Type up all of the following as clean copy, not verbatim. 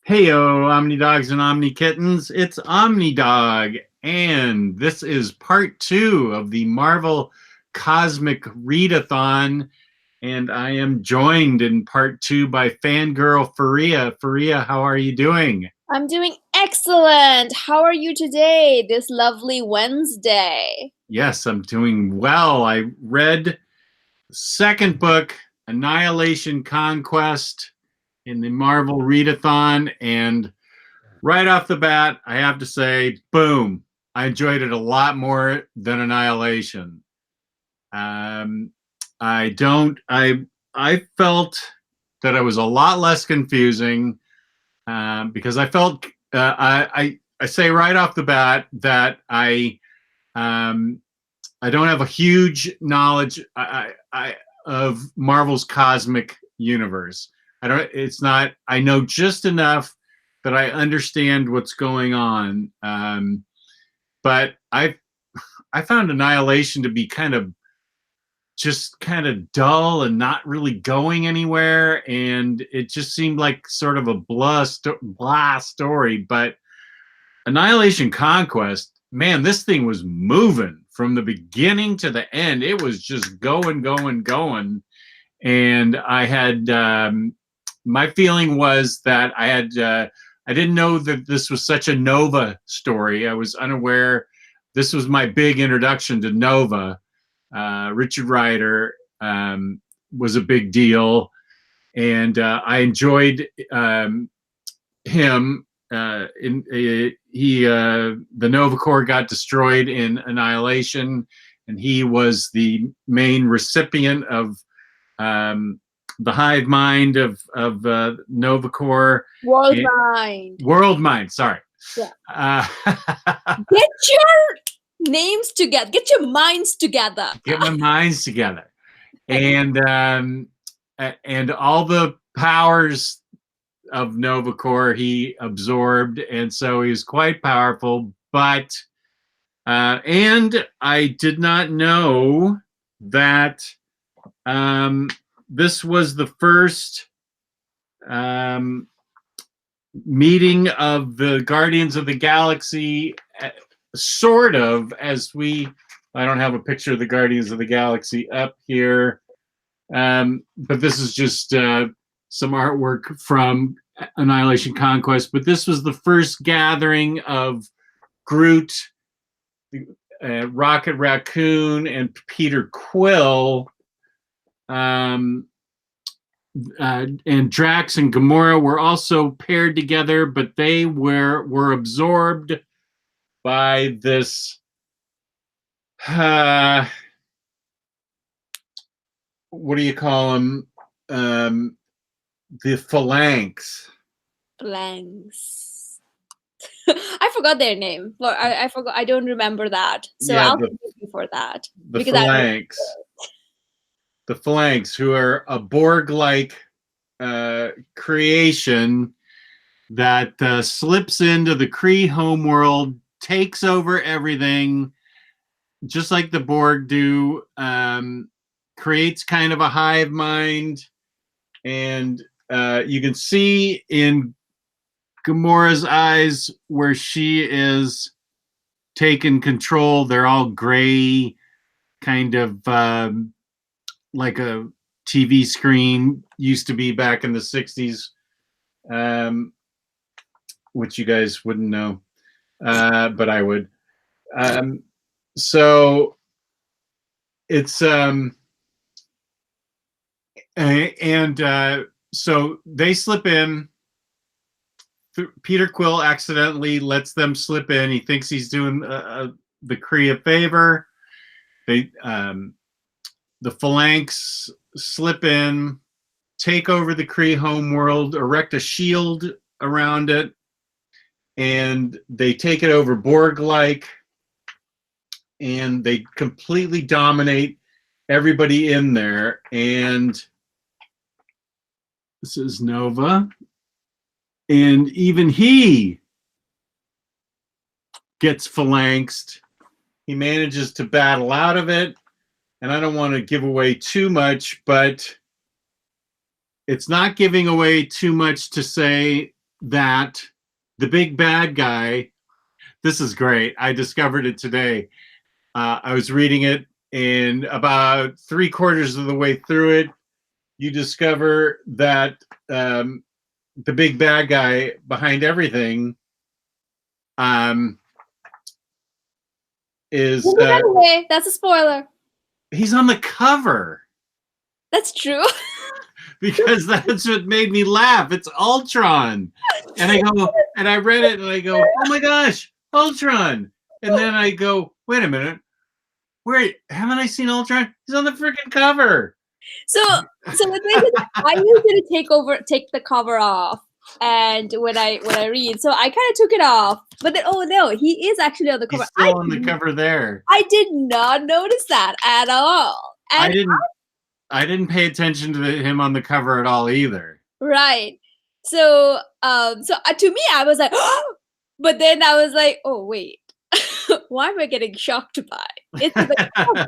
Heyo, OmniDogs and OmniKittens. It's OmniDog, and this is part 2 of the Marvel Cosmic Readathon, and I am joined in part 2 by Fangirl Fariha. Fariha, how are you doing? I'm doing excellent. How are you today, this lovely Wednesday? Yes, I'm doing well. I read the second book, Annihilation Conquest, in the Marvel Readathon, and right off the bat, I have to say, boom, I enjoyed it a lot more than Annihilation. I don't, I felt that it was a lot less confusing because I felt, I say right off the bat that I don't have a huge knowledge of Marvel's cosmic universe. It's not, I know just enough that I understand what's going on. But I found Annihilation to be kind of dull and not really going anywhere. And it just seemed like sort of a blah story. But Annihilation Conquest, man, this thing was moving from the beginning to the end. It was just going. And I had, my feeling was that I didn't know that this was such a Nova story. I was unaware. This was my big introduction to Nova. Richard Rider was a big deal, and I enjoyed him. The Nova Corps got destroyed in Annihilation, and he was the main recipient of the hive mind of Nova Corps. World Mind. World Mind, sorry. Yeah. Get your names together. Get your minds together. Get my minds together. And all the powers of Nova Corps he absorbed, and so he was quite powerful. But and I did not know that this was the first meeting of the Guardians of the Galaxy, sort of, as I don't have a picture of the Guardians of the Galaxy up here, but this is just some artwork from Annihilation Conquest. But this was the first gathering of Groot, Rocket Raccoon, and Peter Quill. And Drax and Gamora were also paired together, but they were absorbed by this what do you call them? The Phalanx. I forgot their name. I forgot. I don't remember that. So yeah, I'll thank you for that. The Phalanx. The Phalanx, who are a Borg-like creation that slips into the Kree homeworld, takes over everything, just like the Borg do, creates kind of a hive mind. And you can see in Gamora's eyes where she is taking control. They're all gray, kind of like a TV screen used to be back in the 60s, which you guys wouldn't know, but I would. So it's so they slip in. Peter Quill accidentally lets them slip in. He thinks he's doing the Kree a favor. The Phalanx slip in, take over the Kree homeworld, erect a shield around it, and they take it over Borg-like, and they completely dominate everybody in there. And this is Nova, and even he gets phalanxed. He manages to battle out of it. And I don't want to give away too much, but it's not giving away too much to say that the big bad guy, this is great. I discovered it today. I was reading it, and about 3/4 of the way through it, you discover that the big bad guy behind everything is that's a spoiler. He's on the cover. That's true. Because that's what made me laugh. It's Ultron. And I go, and I read it and I go, oh my gosh, Ultron. And then I go, wait a minute. Wait, haven't I seen Ultron? He's on the freaking cover. So the thing is, I usually take the cover off, and when I read, so I kind of took it off. But then, oh no, he is actually on the cover. He's still on the cover there. I did not notice that at all. And I didn't pay attention to him on the cover at all either. Right. So to me, I was like, oh! But then I was like, oh wait, why am I getting shocked by? It's the cover.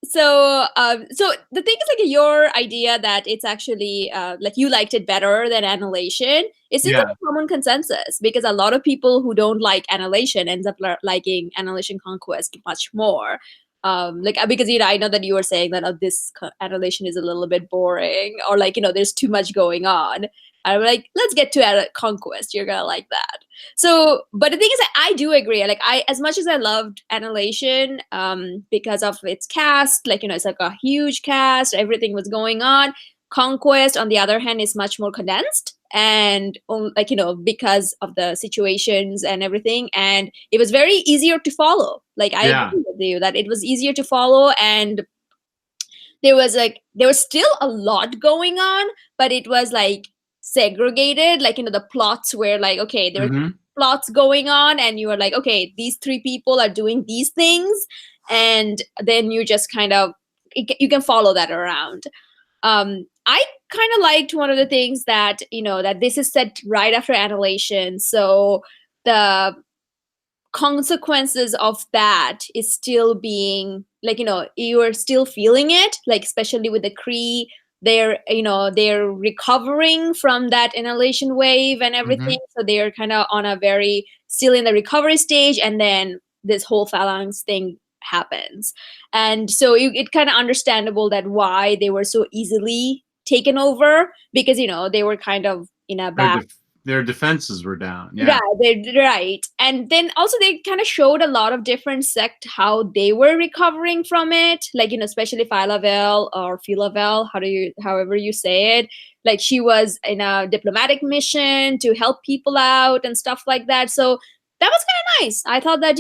So the thing is, like, your idea that it's actually like you liked it better than Annihilation, it seems like a common consensus, because a lot of people who don't like Annihilation ends up liking Annihilation Conquest much more. Like, because I know that you were saying that this Annihilation is a little bit boring, or like there's too much going on. I'm like, let's get to Conquest. You're gonna like that. So, but the thing is that I do agree. Like, as much as I loved Annihilation, because of its cast, like it's like a huge cast, everything was going on. Conquest, on the other hand, is much more condensed, and like because of the situations and everything, and it was very easier to follow. Like, I agree with you that it was easier to follow, and there was still a lot going on, but it was like segregated. Like the plots were like, okay, there were plots going on, and you were like, okay, these three people are doing these things, and then you just kind of you can follow that around. I kind of liked one of the things that that this is set right after Annihilation, so the consequences of that is still being like you are still feeling it, like especially with the Kree. They're recovering from that Annihilation wave and everything, so they're kind of on a very still in the recovery stage, and then this whole phalanx thing happens, and so it's kind of understandable that why they were so easily taken over, because they were kind of in a bad their defenses were down. Yeah, they're right. And then also they kind of showed a lot of different sect how they were recovering from it. Like, especially Philavel or Philavel, however you say it. Like, she was in a diplomatic mission to help people out and stuff like that. So that was kind of nice. I thought that,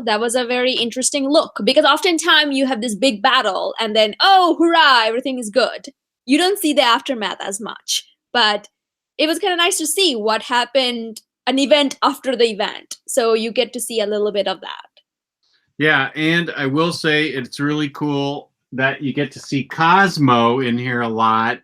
that was a very interesting look, because oftentimes you have this big battle and then, oh, hurrah, everything is good. You don't see the aftermath as much. But it was kind of nice to see what happened, an event after the event. So you get to see a little bit of that. Yeah, and I will say it's really cool that you get to see Cosmo in here a lot.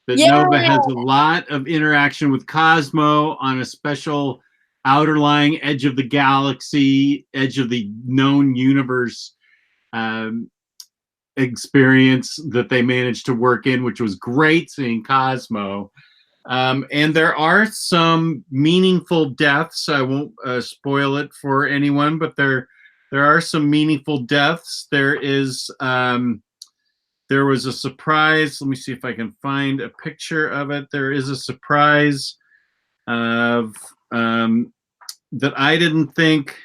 That Nova has a lot of interaction with Cosmo on a special outer lying edge of the galaxy, edge of the known universe experience that they managed to work in, which was great seeing Cosmo. And there are some meaningful deaths. I won't spoil it for anyone, but there are some meaningful deaths. There was a surprise. Let me see if I can find a picture of it. There is a surprise of that I didn't think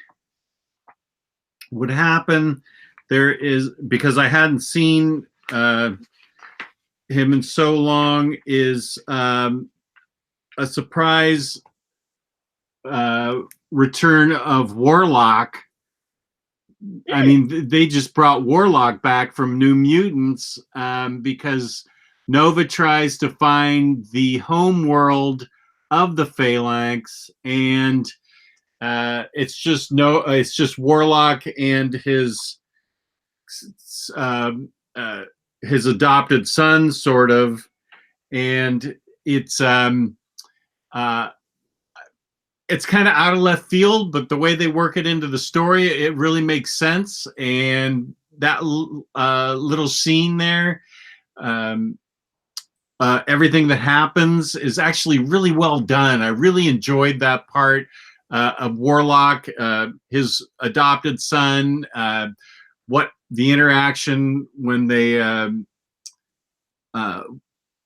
would happen. There is, because I hadn't seen him in so long, is a surprise return of Warlock. I mean, they just brought Warlock back from New Mutants because Nova tries to find the home world of the Phalanx, and it's just Warlock and his adopted son, sort of, and it's kind of out of left field, but the way they work it into the story, it really makes sense. And that little scene there, everything that happens is actually really well done. I really enjoyed that part of Warlock, his adopted son, what the interaction when they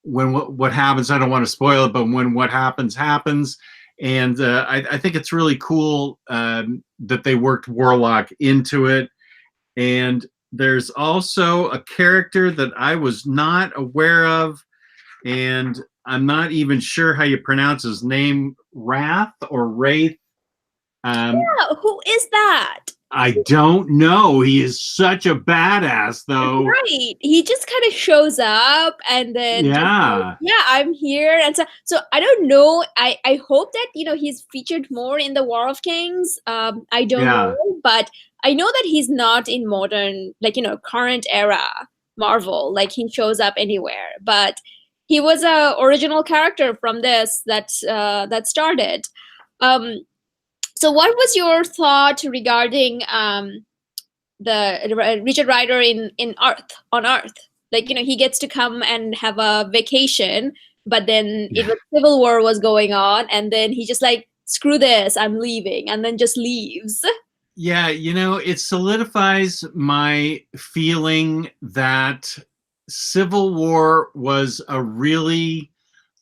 when what happens. I don't want to spoil it, but when what happens happens, and I think it's really cool that they worked Warlock into it. And there's also a character that I was not aware of, and I'm not even sure how you pronounce his name, Wrath or Wraith. Yeah, who is that? I don't know. He is such a badass, though. Right. He just kind of shows up and then just like, Yeah. yeah, I'm here. And so I don't know. I hope that, he's featured more in the War of Kings. I don't Yeah. know, but I know that he's not in modern, like, current era Marvel. Like he shows up anywhere, but he was a original character from this that started. Um, so what was your thought regarding the Richard Rider in Earth on Earth? Like he gets to come and have a vacation, but then it was Civil War was going on, and then he just like, screw this, I'm leaving, and then just leaves. Yeah, it solidifies my feeling that Civil War was a really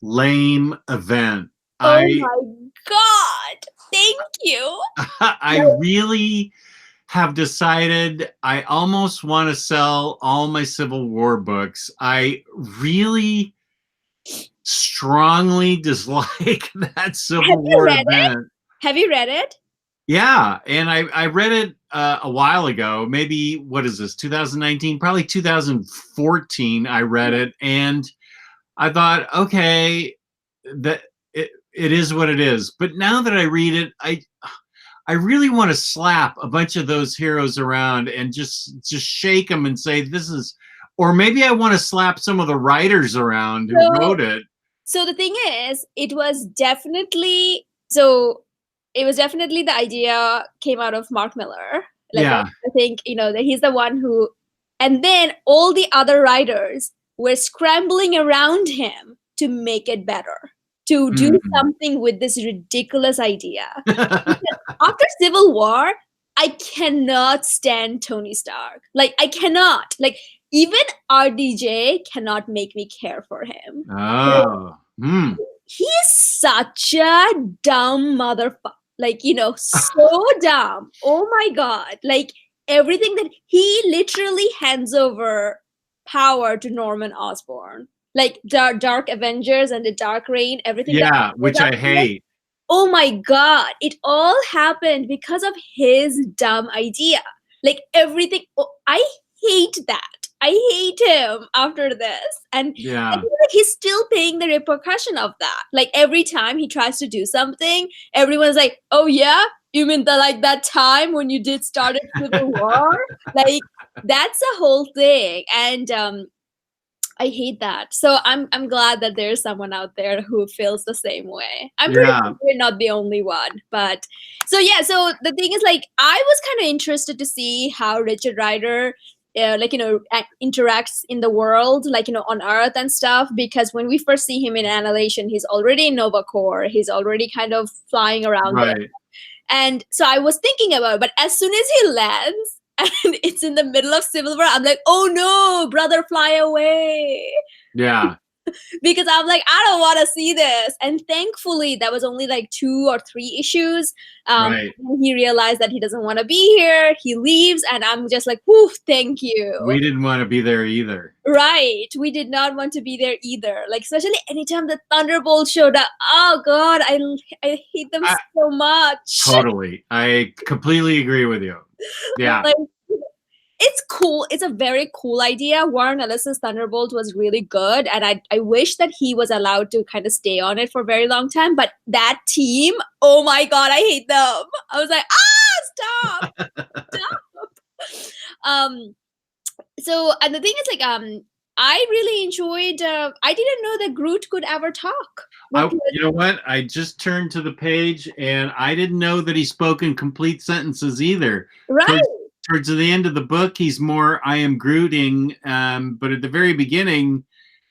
lame event. Oh my God! Thank you. I really have decided I almost want to sell all my Civil War books. I really strongly dislike that Civil War event. Have you read it? Yeah, and I read it a while ago. Maybe, what is this, 2019? Probably 2014 I read it, and I thought, okay, that it is what it is. But now that I read it, I really want to slap a bunch of those heroes around and just shake them and say, this is, or maybe I want to slap some of the writers around who wrote it. So the thing is, it was definitely the idea came out of Mark Miller. Like, yeah. I think, that he's the one who, and then all the other writers were scrambling around him to make it better, to do something with this ridiculous idea. After Civil War, I cannot stand Tony Stark. Like, I cannot. Like, even RDJ cannot make me care for him. Oh. He is such a dumb motherfucker. Like, so dumb. Oh my God. Like, everything that he literally hands over power to Norman Osborn. Like, Dark Avengers and the Dark Reign, everything. Yeah, which I hate. Oh my God. It all happened because of his dumb idea. Like, everything. Oh, I hate that. I hate him after this. And yeah, I feel like he's still paying the repercussion of that. Like, every time he tries to do something, everyone's like, oh yeah? You mean that time when you did start a Civil War? Like, that's a whole thing. And I hate that. So I'm glad that there's someone out there who feels the same way. I'm pretty sure we're not the only one. But so the thing is, like, I was kind of interested to see how Richard Rider interacts in the world, like, on Earth and stuff, because when we first see him in Annihilation, he's already in Nova Corps. He's already kind of flying around there. And so I was thinking about it, but as soon as he lands and it's in the middle of Civil War, I'm like, oh no, brother, fly away. Yeah. Because I'm like, I don't want to see this. And thankfully, that was only like 2 or 3 issues. He realized that he doesn't want to be here. He leaves, and I'm just like, whew, thank you. We didn't want to be there either. Right. We did not want to be there either. Like, especially anytime the Thunderbolt showed up. Oh, God, I hate them so much. Totally. I completely agree with you. Yeah. Like, it's cool. It's a very cool idea. Warren Ellis's Thunderbolt was really good, and I wish that he was allowed to kind of stay on it for a very long time. But that team, oh my God, I hate them. I was like, stop. So, and the thing is, like, I really enjoyed. I didn't know that Groot could ever talk. You know what? I just turned to the page, and I didn't know that he spoke in complete sentences either. Right. Towards the end of the book, he's more I am Grooting, but at the very beginning,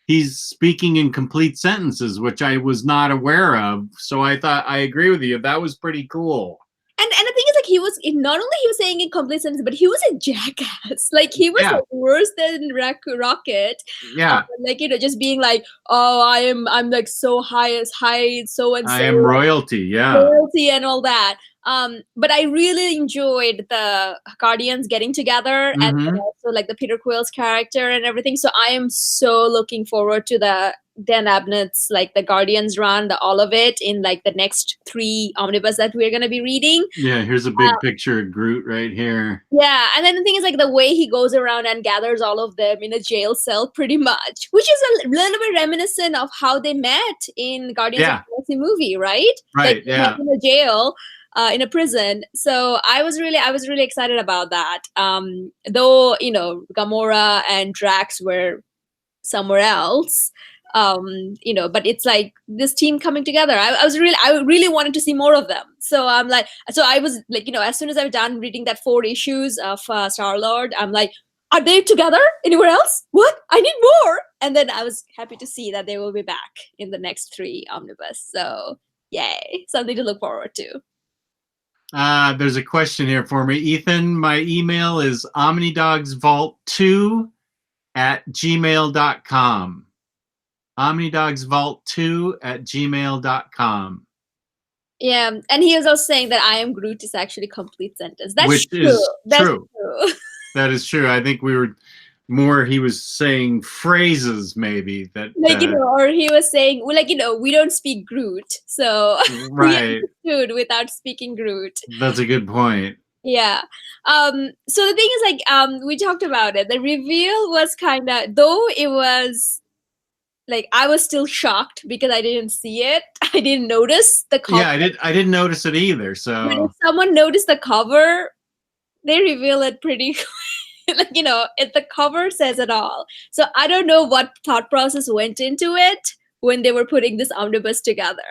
he's speaking in complete sentences, which I was not aware of. So I thought, I agree with you. That was pretty cool. And the thing is, like, he was not only he was saying in complete sentence, but he was a jackass. Like, he was like worse than Rocket. Yeah. Like, just being like, oh, I'm like so high so and so. I am royalty. Yeah. Royalty and all that. But I really enjoyed the Guardians getting together, and also like the Peter Quill's character and everything. So I am so looking forward to the Dan Abnett's like the Guardians run, all of it in like the next 3 omnibus that we're gonna be reading. Yeah, here's a big picture of Groot right here. Yeah, and then the thing is like the way he goes around and gathers all of them in a jail cell, pretty much, which is a little bit reminiscent of how they met in Guardians of the Galaxy movie, right? Right. Like, they met in a jail. In a prison, so I was really excited about that. Though Gamora and Drax were somewhere else, but it's like this team coming together. I really wanted to see more of them. So I was like, as soon as I'm done reading that 4 issues of Star-Lord, I'm like, are they together anywhere else? What? I need more. And then I was happy to see that they will be back in the next 3 omnibus. So yay, something to look forward to. There's a question here for me. Ethan, my email is omnidogsvault2@gmail.com. omnidogsvault2@gmail.com. Yeah, and he was also saying that I am Groot is actually a complete sentence. That's Which true. Is That's true. That is true. I think he was saying phrases maybe that like or he was saying, well, like we don't speak Groot, so right. we understood without speaking Groot. That's a good point. Yeah. So the thing is, like, we talked about it. The reveal was kind of, though it was like I was still shocked because I didn't see it. I didn't notice the cover. Yeah, I didn't notice it either. So but if someone noticed the cover, they reveal it pretty like if the cover says it all. So I don't know what thought process went into it when they were putting this omnibus together.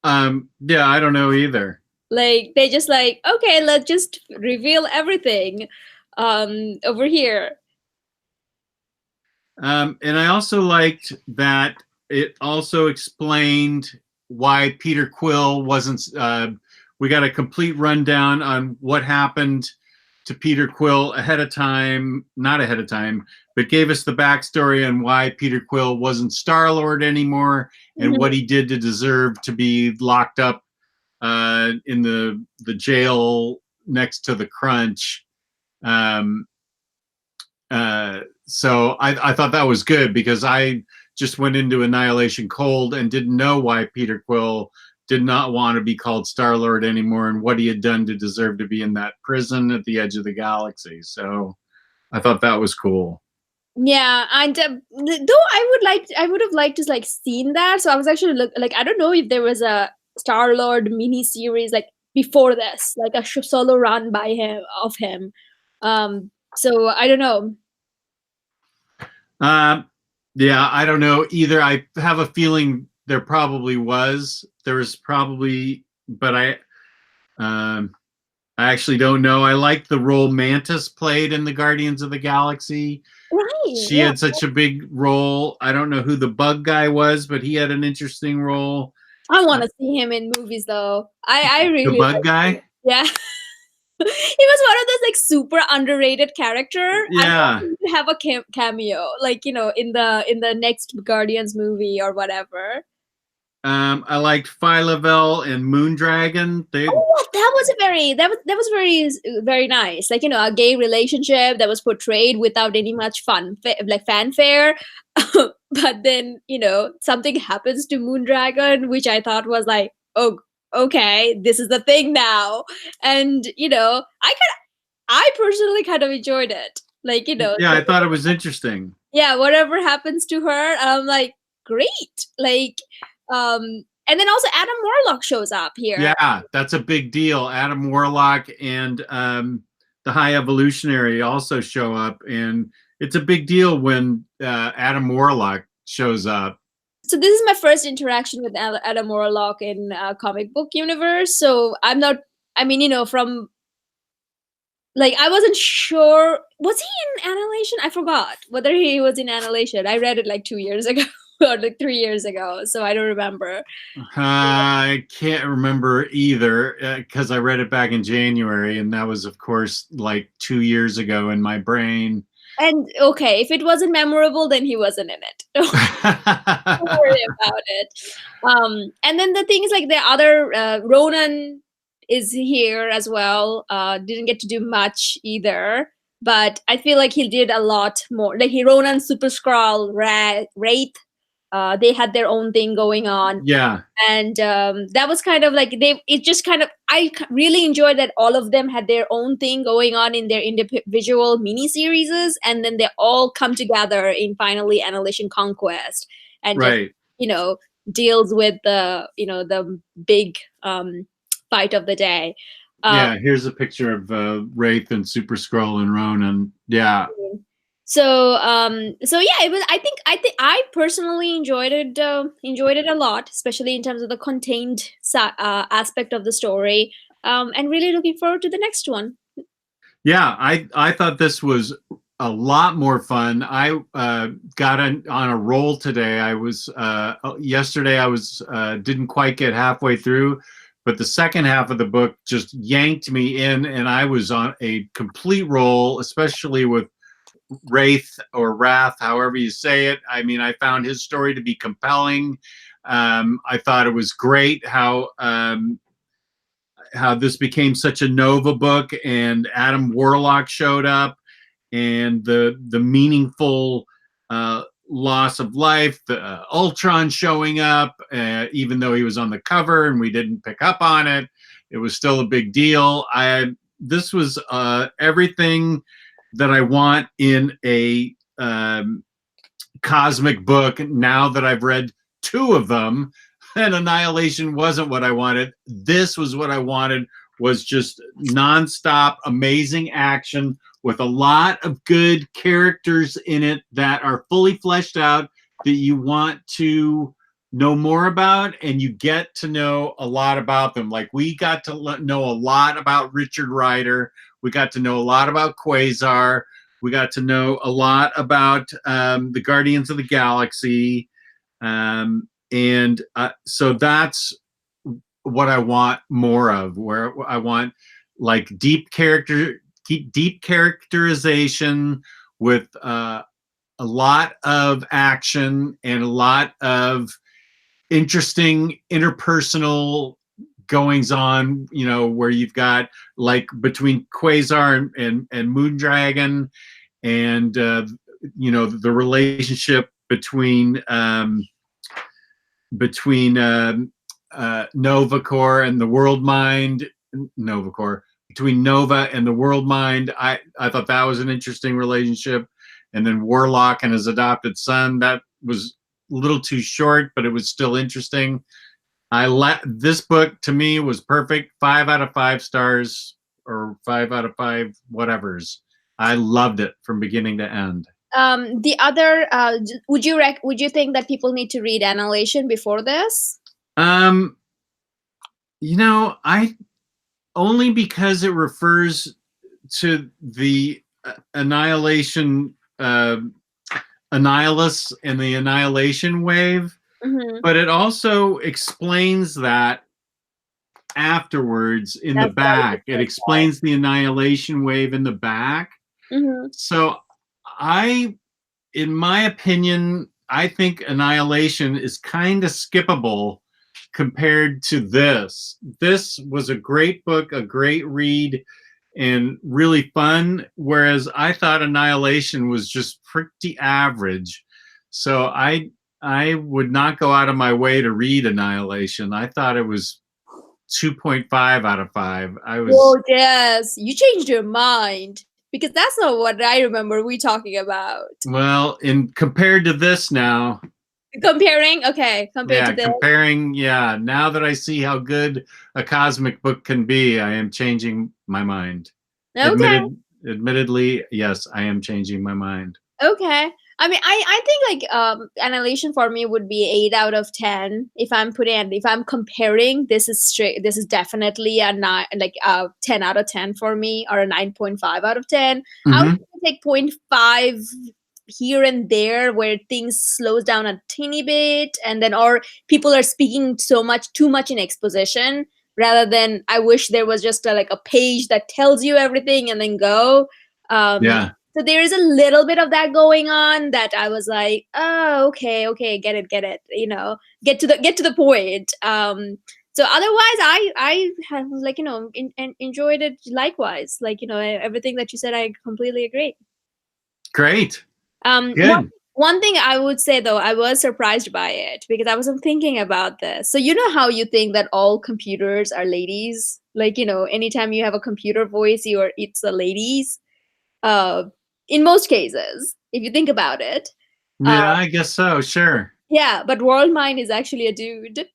Yeah, I don't know either. Like they just like, okay, let's just reveal everything over here. And I also liked that it also explained why Peter Quill wasn't. We got a complete rundown on what happened to Peter Quill not ahead of time, but gave us the backstory on why Peter Quill wasn't Star-Lord anymore and what he did to deserve to be locked up in the jail next to the Crunch. So I thought that was good because I just went into Annihilation cold and didn't know why Peter Quill did not want to be called Star-Lord anymore and what he had done to deserve to be in that prison at the edge of the galaxy. So I thought that was cool. Yeah, and though I would have liked to like seen that. So I was actually like, I don't know if there was a Star-Lord mini series like before this, like a solo run by him. So I don't know. Yeah, I don't know either. I have a feeling there probably was. There was probably, but I actually don't know. I like the role Mantis played in the Guardians of the Galaxy. Right. She had such a big role. I don't know who the bug guy was, but he had an interesting role. I want to see him in movies though. I really the bug guy. Him. Yeah. He was one of those like super underrated character. Yeah. I want him to have a cameo, like in the next Guardians movie or whatever. I liked Phyla-Vell and Moondragon. That was very nice. Like a gay relationship that was portrayed without any much fanfare. But then something happens to Moondragon, which I thought was like, oh, okay, this is the thing now. And I personally kind of enjoyed it. Like yeah, I thought it was interesting. Yeah, whatever happens to her, I'm like, great. Like. And then also Adam Warlock shows up here. Yeah, that's a big deal. Adam Warlock and the High Evolutionary also show up, and it's a big deal when Adam Warlock shows up. So this is my first interaction with Adam Warlock in comic book universe. So I'm not. I mean, from like I wasn't sure. Was he in Annihilation? I forgot whether he was in Annihilation. I read it like 2 years ago or like 3 years ago, so I don't remember. I can't remember either because I read it back in January, and that was, of course, like 2 years ago in my brain. And okay, if it wasn't memorable, then he wasn't in it. Don't worry about it. And then the thing is, like the other Ronan is here as well. Didn't get to do much either, but I feel like he did a lot more. Like he Ronan, Super Skrull, Wraith, they had their own thing going on. Yeah. And that was kind of like it just kind of really enjoyed that all of them had their own thing going on in their individual mini series, and then they all come together in finally Annihilation Conquest, and just Right. deals with the big fight of the day. Yeah, here's a picture of Wraith and Super Skrull and Ronan. Yeah. So yeah, it was. I think I personally enjoyed it a lot, especially in terms of the contained aspect of the story. And really looking forward to the next one. Yeah, I thought this was a lot more fun. I got on a roll today. I was yesterday. I was didn't quite get halfway through, but the second half of the book just yanked me in, and I was on a complete roll, especially with Wraith or Wrath, however you say it. I mean, I found his story to be compelling. I thought it was great how this became such a Nova book, and Adam Warlock showed up, and the meaningful loss of life, the Ultron showing up, even though he was on the cover and we didn't pick up on it, it was still a big deal. This was everything that I want in a cosmic book. Now that I've read two of them, and Annihilation wasn't what I wanted. This was what I wanted, was just nonstop amazing action with a lot of good characters in it that are fully fleshed out, that you want to know more about, and you get to know a lot about them. Like we got to know a lot about Richard Rider. We got to know a lot about Quasar. We got to know a lot about the Guardians of the Galaxy. So that's what I want more of, where I want like deep characterization with a lot of action and a lot of interesting interpersonal goings on, where you've got like between Quasar and Moondragon, and the relationship between Nova Corps and the World Mind, Nova Corps, between Nova and the World Mind. I thought that was an interesting relationship. And then Warlock and his adopted son, that was a little too short, but it was still interesting. This book to me was perfect. 5 out of 5 stars, or 5 out of 5 whatevers. I loved it from beginning to end. The other, would you think that people need to read Annihilation before this? I only because it refers to the Annihilation Annihilus and the Annihilation Wave, but it also explains that afterwards in the back. It explains the Annihilation Wave in the back. So in my opinion, I think Annihilation is kind of skippable compared to this. This was a great book, a great read, and really fun, whereas I thought Annihilation was just pretty average. So I would not go out of my way to read Annihilation. I thought it was 2.5 out of 5. Oh, yes. You changed your mind, because that's not what I remember we talking about. Well, compared to this now. Comparing to this. Comparing, now that I see how good a cosmic book can be, I am changing my mind. Okay. Admittedly, yes, I am changing my mind. Okay. I mean, I think like Annihilation for me would be 8 out of 10 if I'm comparing. This is definitely a 9, like 10 out of 10 for me, or a 9.5 out of 10. I would take 0.5 here and there where things slows down a teeny bit, and then or people are speaking too much in exposition rather than I wish there was just like a page that tells you everything and then go. Yeah. So there is a little bit of that going on that I was like, oh, okay, get it, get to the point. So otherwise, I have like enjoyed it likewise. Like everything that you said, I completely agree. Great. One, Good. one thing I would say though, I was surprised by it because I wasn't thinking about this. So you know how you think that all computers are ladies? Like anytime you have a computer voice, it's a ladies. In most cases, if you think about it. Yeah, I guess so. Sure. Yeah, but World Mind is actually a dude.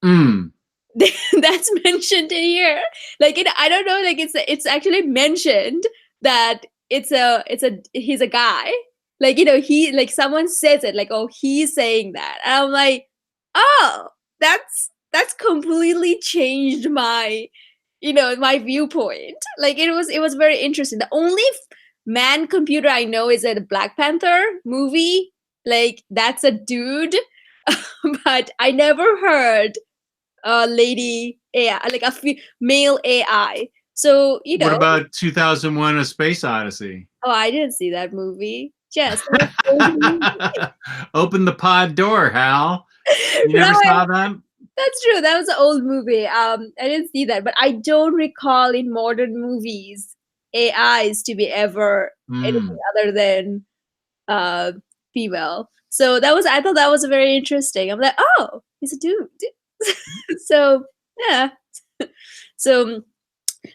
That's mentioned in here. Like I don't know. Like it's actually mentioned that he's a guy. Like he like someone says it like, oh, he's saying that, and I'm like, oh, that's completely changed my my viewpoint. Like it was very interesting. The only man computer I know is a Black Panther movie. Like that's a dude, but I never heard a lady AI, like a male AI. So What about 2001: A Space Odyssey? Oh, I didn't see that movie. Yes. Open the pod door, Hal. You never No, saw that? That's true. That was an old movie. I didn't see that, but I don't recall in modern movies AIs to be ever anything other than female. So I thought that was very interesting. I'm like, oh, he's a dude. So yeah. So,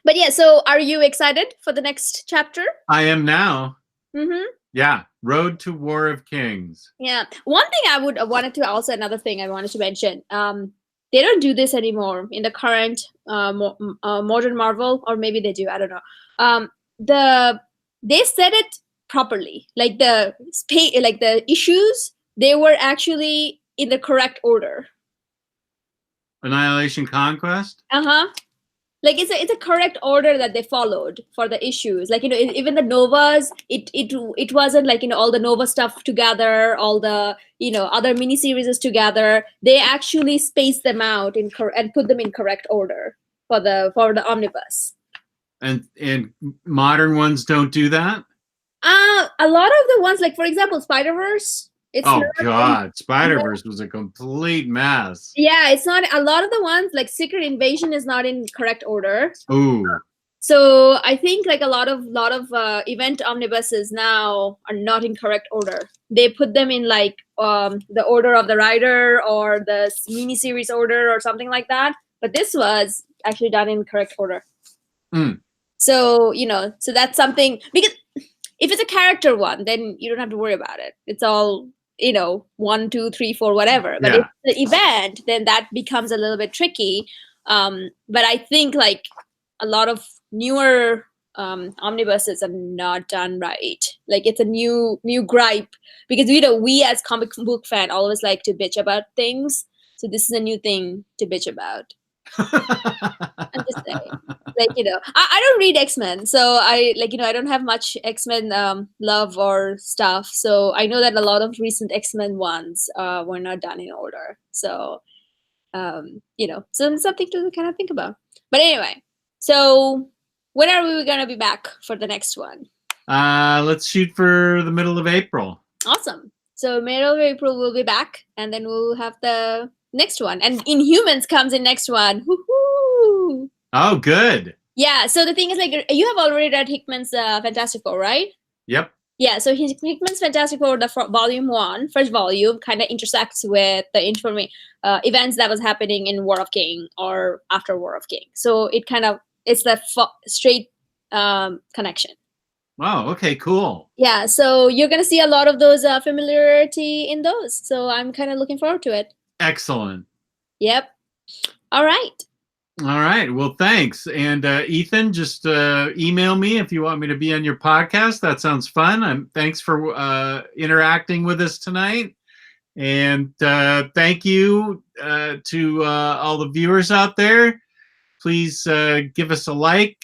but yeah. So, are you excited for the next chapter? I am now. Mm-hmm. Yeah, Road to War of Kings. Yeah. One thing another thing I wanted to mention. They don't do this anymore in the current modern Marvel, or maybe they do. I don't know. They said it properly, like the issues. They were actually in the correct order. Annihilation Conquest. Like it's a correct order that they followed for the issues. Like even the Novas, it wasn't like all the Nova stuff together, all the other miniseries together. They actually spaced them out and put them in correct order for the omnibus. And modern ones don't do that. A lot of the ones, like for example, Spider-Verse. God, Spider-Verse was a complete mess. Yeah, it's not. A lot of the ones like Secret Invasion is not in correct order. Ooh. So I think like a lot of event omnibuses now are not in correct order. They put them in like the order of the writer or the miniseries order or something like that. But this was actually done in correct order. So so that's something, because if it's a character one, then you don't have to worry about it. It's all 1, 2, 3, 4, whatever. But if it's the event, then that becomes a little bit tricky. But I think like a lot of newer omnibuses are not done right. Like it's a new gripe, because we as comic book fan always like to bitch about things. So this is a new thing to bitch about. I'm just saying, like I don't read X-Men, so I don't have much X-Men love or stuff. So I know that a lot of recent X-Men ones were not done in order. So so something to kind of think about. But anyway, so when are we gonna be back for the next one? Let's shoot for the middle of April. Awesome. So middle of April we'll be back, and then we'll have the next one, and Inhumans comes in next one. Woohoo! Oh, good. Yeah. So the thing is, like, you have already read Hickman's Fantastic Four, right? Yep. Yeah. So Hickman's Fantastic Four, the volume 1, first volume, kind of intersects with the events that was happening in War of King or after War of King. So it's the straight connection. Wow. Okay. Cool. Yeah. So you're gonna see a lot of those familiarity in those. So I'm kind of looking forward to it. Excellent. Yep. All right. All right. Well, thanks. And Ethan, just email me if you want me to be on your podcast. That sounds fun. Thanks for interacting with us tonight. And thank you to all the viewers out there. Please give us a like,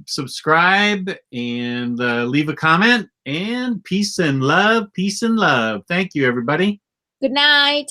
subscribe, and leave a comment. And peace and love. Peace and love. Thank you, everybody. Good night.